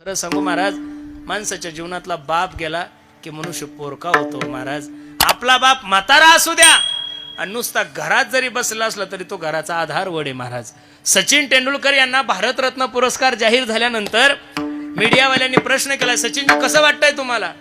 खरं सांगू महाराज, माणसाच्या जीवनातला बाप गेला की मनुष्य पोरका होतो महाराज. आपला बाप म्हातारा असू द्या आणि नुसता घरात जरी बसला असला तरी तो घराचा आधार वडे महाराज. सचिन तेंडुलकर यांना भारतरत्न पुरस्कार जाहीर झाल्यानंतर मीडियावाल्यांनी प्रश्न केला, सचिन कसं वाटतंय तुम्हाला?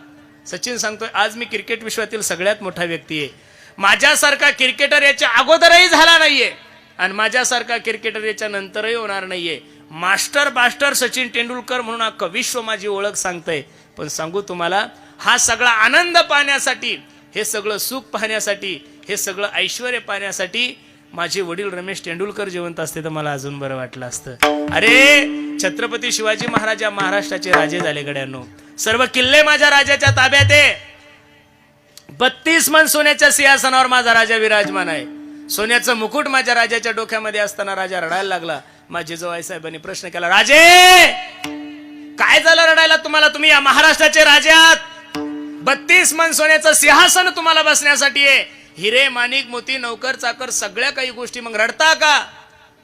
सचिन सांगतोय, आज मी क्रिकेट विश्वातील सगळ्यात मोठा व्यक्ती आहे. माझ्यासारखा क्रिकेटर याच्या अगोदरही झाला नाहीये आणि माझ्यासारखा क्रिकेटर याच्या नंतरही होणार नाहीये. मास्टर सचिन तेंडुलकर म्हणून अख्खं विश्व माझी ओळख सांगतंय. पण सांगू तुम्हाला, हा सगळा आनंद पाहण्यासाठी, हे सगळं सुख पाहण्यासाठी, हे सगळं ऐश्वर्य पाहण्यासाठी माझे वडील रमेश तेंडुलकर जिवंत असते तर मला अजून बरं वाटलं असतं. अरे छत्रपती शिवाजी महाराज या महाराष्ट्राचे राजे झाले गड्यांनो. सर्व किल्ले माझ्या राजाच्या ताब्यात आहे. 32 मन सोन्याच्या सिंहासनावर माझा राजा विराजमान आहे. सोन्याचं मुकुट माझ्या राजाच्या डोक्यामध्ये असताना राजा रडायला लागला. माझे जवाई साहेबांनी प्रश्न केला, राजे काय झालं रडायला तुम्हाला? तुम्ही या महाराष्ट्राचे राजे आहात. 32 मन सोन्याचं सिंहासन तुम्हाला बसण्यासाठी आहे. हिरे माणिक मोती नौकर चाकर सगळ्या काही गोष्टी, मग रडता का?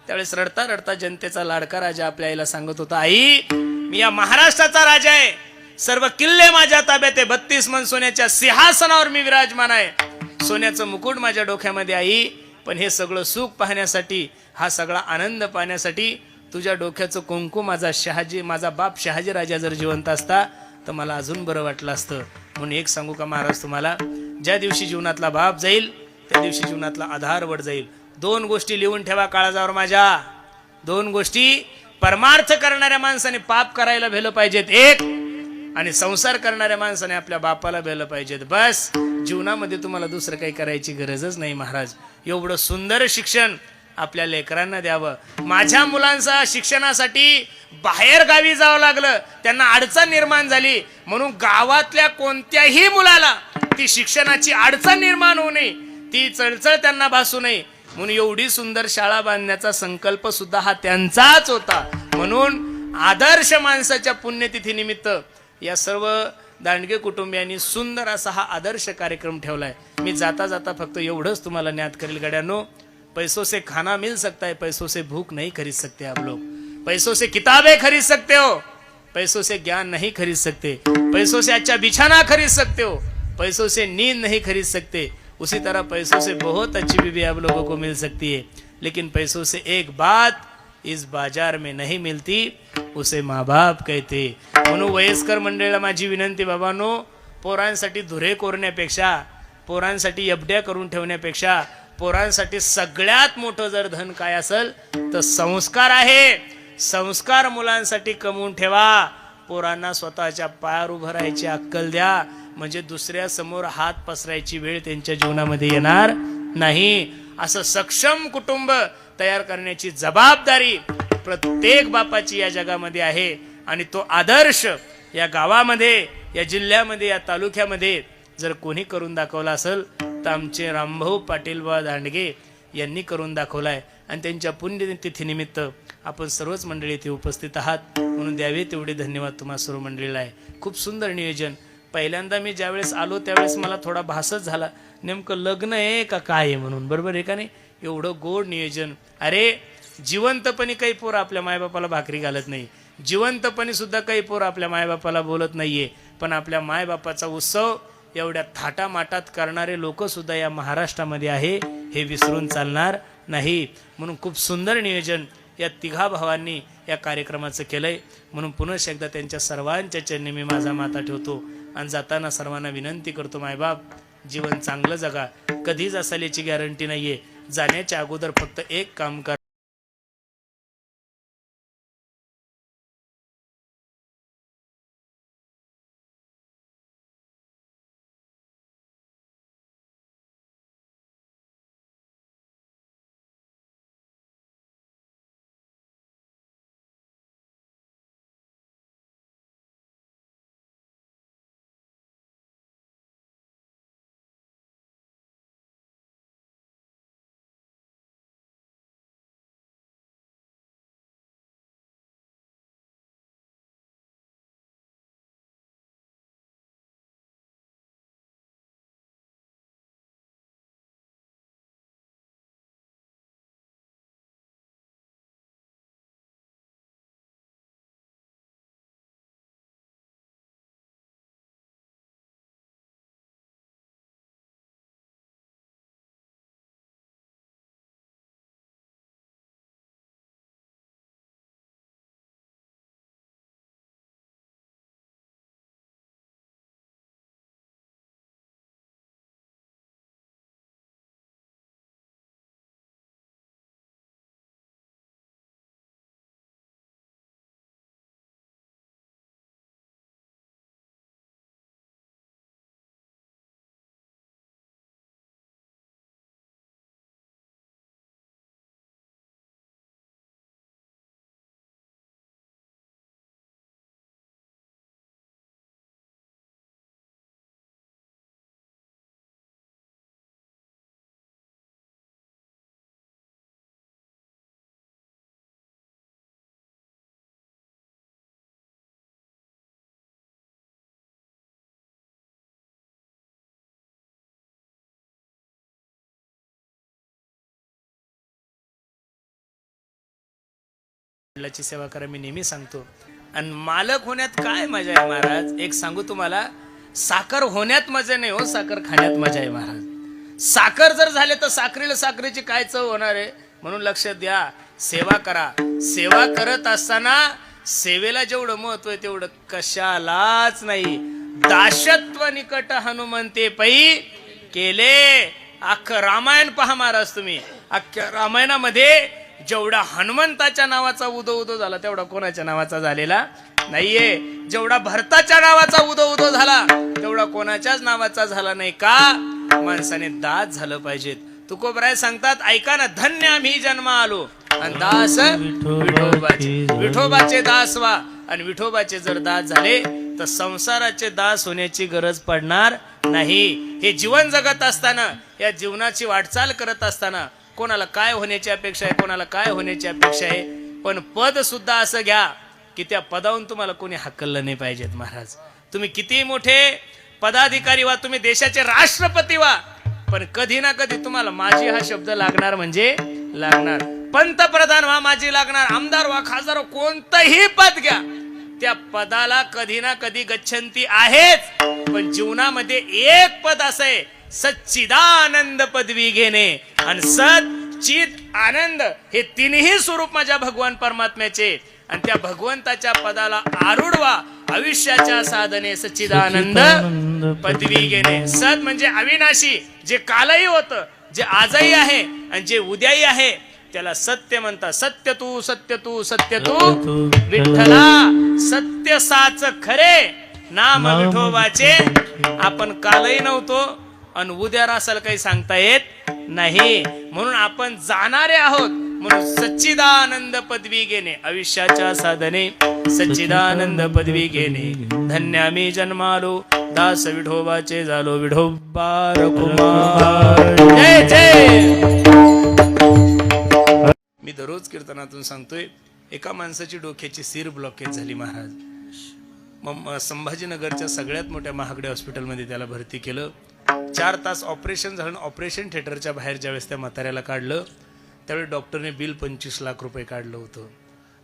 त्यावेळेस रडता रडता जनतेचा लाडका राजा आपल्या आईला सांगत होता, आई मी या महाराष्ट्राचा राजा आहे. सर्व किल्ले माझ्या ताब्यात आहे. 32 मन सोन्याच्या सिंहासनावर मी विराजमान आहे. सोन्याचं मुकुट माझ्या डोक्यामध्ये आई. पण हे सगळं सुख पाहण्यासाठी, हा सगळा आनंद पाहण्यासाठी तुझ्या डोक्याचं कुंकू माझा बाप शहाजी राजा जर जिवंत असता तर मला अजून बरं वाटलं असतं. म्हणून एक सांगू का महाराज तुम्हाला, ज्या दिवशी जीवनातला बाप जाईल त्या दिवशी जीवनातला आधार वड जाईल. 2 गोष्टी लिहून ठेवा काळजावर माझ्या. 2 गोष्टी. परमार्थ करणाऱ्या माणसाने पाप करायला भेलं पाहिजेत, एक, आणि संसार करणाऱ्या माणसाने आपल्या बापाला भेलं पाहिजेत. बस जीवनामध्ये तुम्हाला दुसरं काही करायची गरजच नाही महाराज. एवढं सुंदर शिक्षण आपल्या लेकरांना द्यावं. माझ्या मुलांचा शिक्षणासाठी बाहेर गावी जावं लागलं, त्यांना अडचण निर्माण झाली, म्हणून गावातल्या कोणत्याही मुलाला ती शिक्षणाची अडचण निर्माण होऊ नये, ती चळचळ त्यांना भासू नये, म्हणून एवढी सुंदर शाळा बांधण्याचा संकल्प सुद्धा हा त्यांचाच होता. म्हणून आदर्श माणसाच्या पुण्यतिथी निमित्त या सर्व दांडगे कुटुंबियांनी सुंदर असा हा आदर्श कार्यक्रम ठेवलाय. मी जाता जाता फक्त एवढंच तुम्हाला ज्ञात करेल गड्यांनो, पैसों से खाना मिल सकता है, पैसों से भूख नहीं खरीद सकते आप लोग. पैसों से किताबें खरीद सकते हो, पैसों से ज्ञान नहीं खरीद सकते. पैसों से अच्छा बिछाना खरीद सकते हो, पैसों से नींद नहीं खरीद सकते. उसी तरह पैसों से बहुत अच्छी बीवी आप लोगों को मिल सकती है, लेकिन पैसों से एक बात इस बाजार में नहीं मिलती, उसे माँ बाप कहते. म्हणून वयस्कर मंडळीला माझी विनंती, बाबांनो, पोरांसाठी धुरे कोरण्यापेक्षा, पोरांसाठी एफड्या करून ठेवण्यापेक्षा, पोरांसाठी सगळ्यात मोठं जर धन काय असेल तर संस्कार आहे. संस्कार मुलांसाठी कमवून ठेवा. पोरांना स्वतःच्या पायावर उभं राहायची अक्कल द्या, म्हणजे दुसऱ्या समोर हात पसरायची वेळ त्यांच्या जीवनामध्ये येणार नाही. असं सक्षम कुटुंब तयार करण्याची जबाबदारी प्रत्येक बापाची या जगामध्ये आहे. आणि तो आदर्श या गावामध्ये, या जिल्ह्यामध्ये, या तालुक्यामध्ये जर कोणी करून दाखवला असेल तर आमचे रामभाऊ पाटील बा दांडगे यांनी करून दाखवलाय. आणि त्यांच्या पुण्यतिथीनिमित्त आपण सर्वच मंडळी इथे उपस्थित आहात, म्हणून द्यावे तेवढे धन्यवाद तुम्हा सर्व मंडळीला आहे. खूप सुंदर नियोजन. पहिल्यांदा मी ज्यावेळेस आलो त्यावेळेस मला थोडा भासच झाला, नेमकं लग्न आहे का काय आहे म्हणून. बरोबर आहे का नाही? एवढं गोड नियोजन. अरे जिवंतपणी काही पोर आपल्या मायबापाला भाकरी घालत नाही, जिवंतपणी सुद्धा काही पोर आपल्या मायबापाला बोलत नाहीये, पण आपल्या मायबापाचा उत्सव एवढ्या थाटामाटात करणारे लोक सुद्धा या महाराष्ट्रामध्ये आहे, हे विसरून चालणार नाही. म्हणून खूप सुंदर नियोजन या तिघा भावांनी या कार्यक्रमाचं केलंय. म्हणून पुन्हा एकदा त्यांच्या सर्वांच्या चरणी मी माझा माथा ठेवतो आणि जाताना सर्वांना विनंती करतो, मायबाप जीवन चांगलं जगा. कधीच असाल याची गॅरंटी नाहीये. जाण्याच्या अगोदर फक्त एक काम करा, वडिलांची सेवा करा मी नेहमी सांगतो. आणि मालक होण्यात काय मजा आहे महाराज, एक सांगू तुम्हाला, साखर होण्यात मजा नाही हो, साखर खाण्यात मजा आहे महाराज. साखर जर झाले तर साखरेला साखरेची काय चव होणार आहे. म्हणून लक्षात द्या, सेवा करा. सेवा करत असताना सेवेला जेवढं महत्व आहे तेवढं कशालाच नाही. दासत्व निकट हनुमंते पै केले. अख्खं रामायण पहा महाराज तुम्ही. अख्ख्या रामायणामध्ये जेवढा हनुमंताच्या नावाचा उदो उदो झाला तेवढा कोणाच्या नावाचा झालेला नाहीये. जेवढा भरताच्या नावाचा उदो उदो झाला तेवढा कोणाच्याच नावाचा झाला नाही. का? माणसाने दास झालं पाहिजेत. तुकोबराय सांगतात, ऐका ना, धन्य आम्ही जन्म आलो आणि दास विठोबाचे. विठोबाचे दास व्हा. आणि विठोबाचे जर दास झाले तर संसाराचे दास होण्याची गरज पडणार नाही. हे जीवन जगत असताना, या जीवनाची वाटचाल करत असताना कोणाला काय होण्याची अपेक्षा आहे, कोणाला काय होण्याची अपेक्षा आहे, पण पद सुद्धा असं घ्या की त्या पदावरून तुम्हाला कोणी हकललं नाही पाहिजेत महाराज. तुम्ही किती मोठे पदाधिकारी व्हा, तुम्ही देशाचे राष्ट्रपती व्हा, पण कधी ना कधी तुम्हाला माझी हा शब्द लागणार म्हणजे लागणार. पंतप्रधान व्हा, माझी लागणार. आमदार व्हा, खासदार, कोणतंही पद घ्या, त्या पदाला कधी ना कधी गच्छंती आहेच. पण जीवनामध्ये एक पद असं आहे, सच्चिदानंद पदवी घेणे. आणि सत चित आनंद हे तिन्ही स्वरूप माझ्या भगवान परमात्म्याचे. आणि त्या भगवंताच्या पदाला आरूढ व्हा. आयुष्याच्या साधने सच्चिदानंद पदवी घेणे. सत म्हणजे अविनाशी, जे कालही होतं, जे आजही आहे आणि जे उद्याही आहे, त्याला सत्य म्हणतात. सत्य तू सत्य तू सत्य तू विठ्ठला. सत्य साच खरे नाम विठोबाचे. आपण कालही नव्हतो आणि उद्या रासाल काही सांगता येत नाही. म्हणून आपण जाणारे आहोत. म्हणून सच्चिदानंद पदवी घेणे, आयुष्याच्या साधने सच्चिदानंद पदवी घेणे. धन्य आम्ही जन्मालो, दास विठोबाचे झालो. विठोबा रघुमार जय जय. मी दररोज कीर्तनातून सांगतोय, एका माणसाची डोक्याची सीर ब्लॉकेज झाली महाराज. मग संभाजीनगरच्या सगळ्यात मोठ्या महागड्या हॉस्पिटलमध्ये त्याला भरती केलं. 4 तास ऑपरेशन झालं. ऑपरेशन थिएटरच्या बाहेर ज्यावेळेस त्या म्हाताऱ्याला काढलं त्यावेळी डॉक्टरने बिल 25 लाख रुपये काढलं होतं.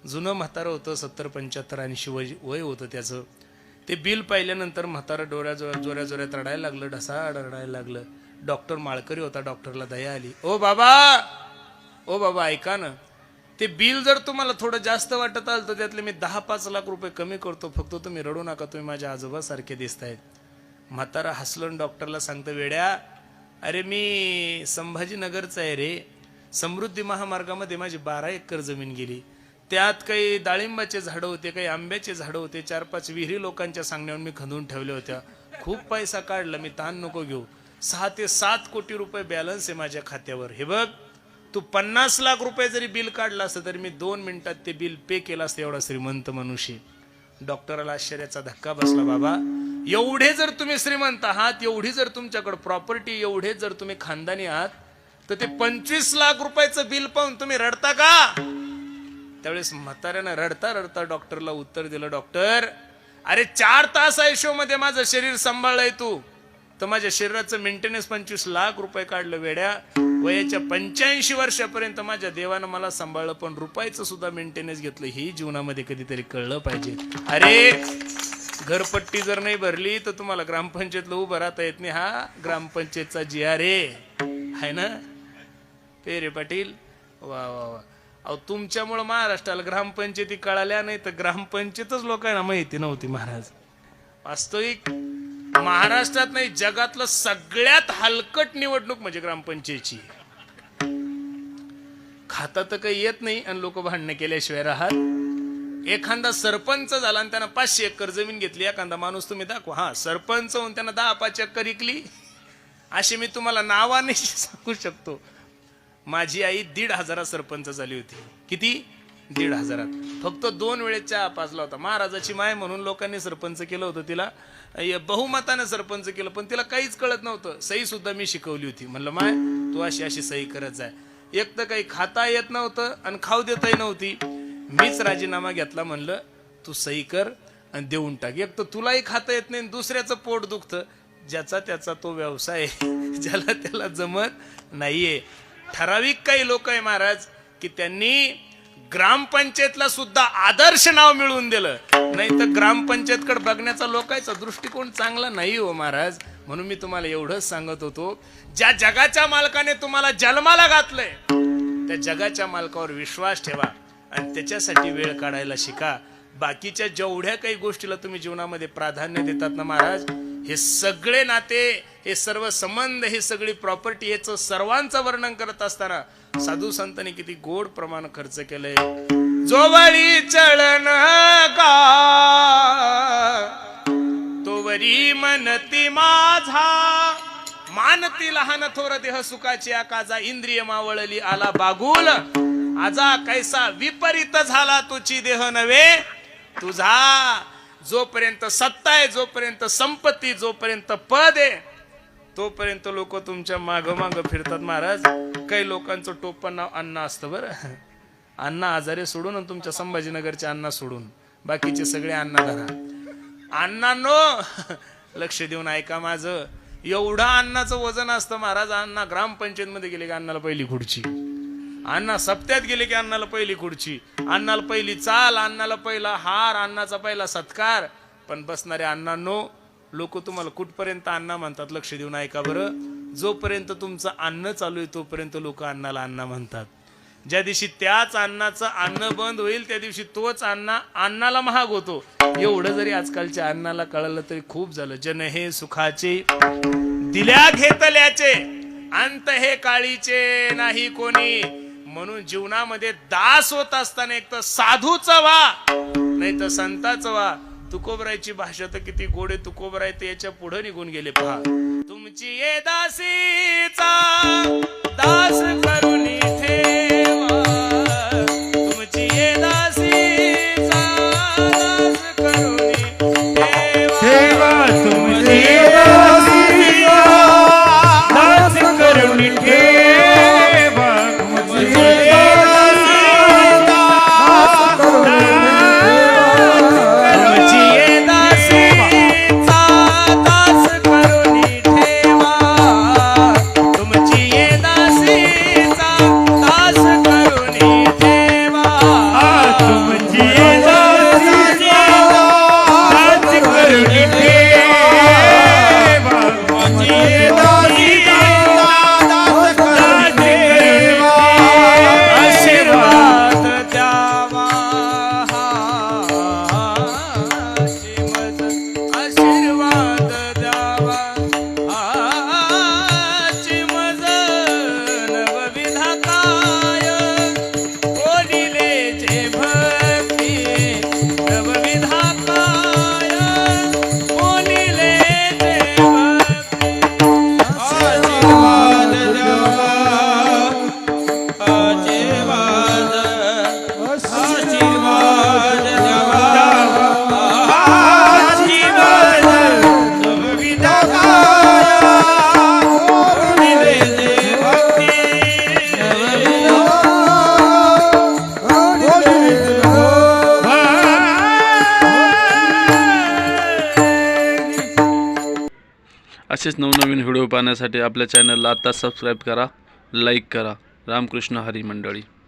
जुनं म्हातारं होतं, 70, 75, 80 वय होतं त्याचं. ते बिल पाहिल्यानंतर म्हातारं जोऱ्या जोऱ्यात रडायला लागलं, ढसाड रडायला लागलं. डॉक्टर माळकरी होता, डॉक्टरला दया आली. ओ बाबा ऐका ना, ते बिल जर तुम्हाला थोडं जास्त वाटत आलं तर त्यातले मी 10-5 लाख रुपये कमी करतो, फक्त तुम्ही रडू नका, तुम्ही माझ्या आजोबासारखे दिसतायत. म्हातारा हसलं, डॉक्टरला सांगतं, वेड्या, अरे मी संभाजीनगरचा आहे रे. समृद्धी महामार्गामध्ये माझी 12 एकर जमीन गेली. त्यात काही डाळिंबाचे झाडं होते, काही आंब्याचे झाडं होते. 4-5 विहिरी लोकांच्या सांगण्यावर मी खंदून ठेवल्या होत्या. खूप पैसा काढला, मी ताण नको घेऊ. 6 ते 7 कोटी रुपये बॅलन्स आहे माझ्या खात्यावर. हे बघ, तू 50 लाख रुपये जरी बिल काढलं असतं तरी मी 2 मिनिटात ते बिल पे केलं असतं. एवढा श्रीमंत मनुष्य. डॉक्टराला आश्चर्याचा धक्का बसला. बाबा, एवढे जर तुम्ही श्रीमंत आहात, एवढी जर तुमच्याकडे प्रॉपर्टी, एवढे जर तुम्ही खानदानी आहात, तर ते 25 लाख रुपयाचं बिल पाहून तुम्ही रडता का? त्यावेळेस म्हाताऱ्यानं रडता रडता डॉक्टरला उत्तर दिलं, डॉक्टर, अरे 4 तास आयुष्यामध्ये माझं शरीर सांभाळलंय तू, तर माझ्या शरीराचं मेंटेनन्स 25 लाख रुपये काढलं. वेड्या, वयाच्या 85 वर्षापर्यंत माझ्या देवानं मला सांभाळलं, पण रुपयाचं सुद्धा मेंटेनन्स घेतलं. ही जीवनामध्ये कधीतरी कळलं पाहिजे. अरे, घरपट्टी जर नाही भरली तर तुम्हाला ग्रामपंचायतला उभं राहता येत नाही. हा ग्रामपंचायतचा GR आहे ना पेरे पाटील. वा वा वा. अहो, तुमच्यामुळं महाराष्ट्राला ग्रामपंचायती कळाल्या नाही तर ग्रामपंचायतच लोकांना माहिती नव्हती महाराज. वास्तविक महाराष्ट्रात नाही, जगातलं सगळ्यात हलकट निवडणूक म्हणजे ग्रामपंचायतची. खाता तर काही येत नाही आणि लोक भांडणं केल्याशिवाय राहत. एखादा सरपंच झाला आणि त्यानं 500 एकर जमीन घेतली, एखादा माणूस तुम्ही दाखवा, हा सरपंच होऊन त्यानं 10-5 एकर विकली, अशी मी तुम्हाला नावाने सांगू शकतो. माझी आई 1,500 सरपंच झाली होती. किती? 1,500. फक्त 2 वेळेस चहा पाजला होता. महाराजाची माय म्हणून लोकांनी सरपंच केलं होतं तिला, बहुमतानं सरपंच केलं, पण तिला काहीच कळत नव्हतं. सही सुद्धा मी शिकवली होती. म्हणलं, माय तू अशी अशी सही करत जाय. एक तर काही खाता येत नव्हतं आणि खाऊ देताही नव्हती. मीच राजीनामा घेतला. म्हणलं, तू सही कर आणि देऊन टाक. एक तर तुलाही खाता येत नाही, दुसऱ्याचं पोट दुखतं. ज्याचा त्याचा तो व्यवसाय, ज्याला त्याला जमत नाहीये. ठराविक काही लोक आहे महाराज की त्यांनी ग्रामपंचायतला सुद्धा आदर्श नाव मिळवून दिलं. नाही तर ग्रामपंचायतकडे बघण्याचा लोकांचा दृष्टिकोन चांगला नाही हो महाराज. म्हणून मी तुम्हाला एवढंच सांगत होतो, ज्या जगाच्या मालकाने तुम्हाला जन्माला घातलंय त्या जगाच्या मालकावर विश्वास ठेवा आणि त्याच्यासाठी वेळ काढायला शिका. बाकीच्या जेवढ्या काही गोष्टीला तुम्ही जीवनामध्ये प्राधान्य देतात ना महाराज, हे सगळे नाते, हे सर्व संबंध, हे सगळी प्रॉपर्टी, याचं सर्वांचं वर्णन करत असताना साधू संतांनी किती गोड प्रमाण खर्च केलंय. जोवळी चळण का तोवरी मनती माझा, मानती लहान थोर देह सुखाची आकाजा, इंद्रिय मावळली आला बागुल, आजा कैसा विपरीत झाला तुझी देह नव्हे तुझा. जोपर्यंत सत्ता आहे, जोपर्यंत संपत्ती, जोपर्यंत पद आहे, तोपर्यंत लोक तुमच्या माग माग फिरतात महाराज. काही लोकांचं टोपण नाव अण्णा असतं बरं. अण्णा आजारे सोडून आणि तुमच्या संभाजीनगरचे अण्णा सोडून बाकीचे सगळे अण्णा धरा. अण्णांनो लक्ष देऊन ऐका माझं. एवढं अण्णाचं वजन असतं महाराज. अण्णा ग्रामपंचायत मध्ये गेले की अण्णाला पहिली खुर्ची, अण्णा सप्त्यात गेले की अण्णाला पहिली खुर्ची, अण्णाला पहिली चाल, अण्णाला पहिला हार, अण्णाचा पहिला सत्कार. पण बसणारे अण्णांनो, लोक तुम्हाला कुठपर्यंत अण्णा म्हणतात लक्ष देऊन ऐका बरं. जोपर्यंत तुमचं अन्न चालू आहे तोपर्यंत लोक अण्णाला अण्णा म्हणतात. ज्या दिवशी त्याच अन्नाचं अन्न बंद होईल त्या दिवशी तोच अण्णा अण्णाला महाग होतो. एवढं जरी आजकालच्या अण्णाला कळलं तरी खूप झालं. जन हे सुखाचे दिल्या घेतल्याचे, अंत हे काळीचे नाही कोणी. म्हणून जीवनामध्ये दास होत असताना एक तर साधूचा व्हा नाही तर संताचा व्हा. तुकोबरायची भाषा तर किती गोडे. तुकोबराय ते याच्या पुढे निघून गेले पहा. तुमची ये दासीचा दास करून ठेवा, तुमची ये दासीचा दास करून ठेवा, तुमची ये दासीचा दास करून ठेवा, तुमची असेच नवनवीन व्हिडिओ पाहण्यासाठी आपल्या चॅनलला आता सबस्क्राईब करा, लाईक करा. रामकृष्ण हरी मंडळी.